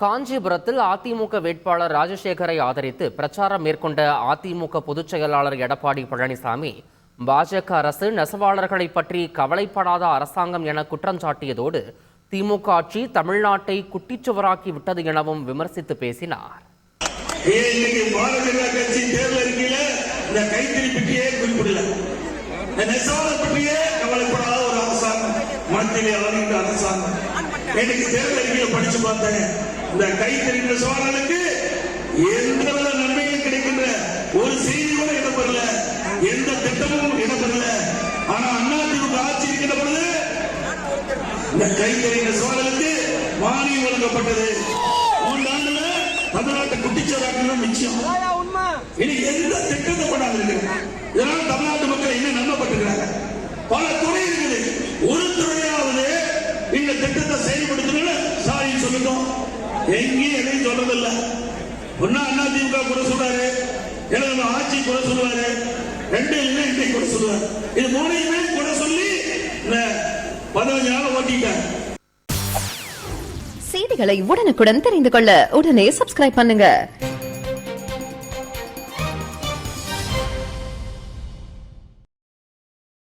காஞ்சிபுரத்தில் அதிமுக வேட்பாளர் ராஜசேகரை ஆதரித்து பிரச்சாரம் மேற்கொண்ட அதிமுக பொதுச் செயலாளர் எடப்பாடி பழனிசாமி பாஜக அரசு நெசவாளர்களை பற்றி கவலைப்படாத அரசாங்கம் என குற்றம் சாட்டியதோடு திமுக ஆட்சி தமிழ்நாட்டை குட்டிச்சுவராக்கி விட்டது எனவும் விமர்சித்து பேசினார். படிச்சு பார்த்தேன். இந்த கைத்தறி நெசவாளர்களுக்கு எந்த நன்மையும் கிடைக்கின்ற ஒரு செய்தி கூட இடம்பெறல, எந்த திட்டமும் இடம்பெறல. ஆனா அதிமுக ஆட்சி இருக்கின்ற பொழுது இந்த கைத்தறி நெசவாளர்களுக்கு மானியம் வழங்கப்பட்டது. 3 ஆண்டுல தமிழ்நாட்டை குட்டிச்சோராக்கணும் நிச்சயம். இனி எந்த திட்டத்தை கொண்டாந்து இதனால தமிழ்நாட்டு மக்கள் என்ன நம்பப்பட்டிருக்கிறாங்க. பல துறை இருக்குது, ஒரு துறையாவது இந்த திட்டத்தை செயல்படுத்தணும்னு சாரி சொல்லிட்டோம். எங்கேயும் எதையும் சொல்றதில்லை. ஒன்னா அதிமுக குறை சொல்றாரு, எனக்கு ஆட்சி குறை சொல்லுவாரு, 2 இன்னைக்கு குறை சொல்லுவாரு. இது 3யுமே குறை சொல்லி 15 நாள் ஓட்டிட்டாங்க. செய்திகளை உடனுக்குடன் தெரிந்து கொள்ள உடனே சப்ஸ்கிரைப் பண்ணுங்க.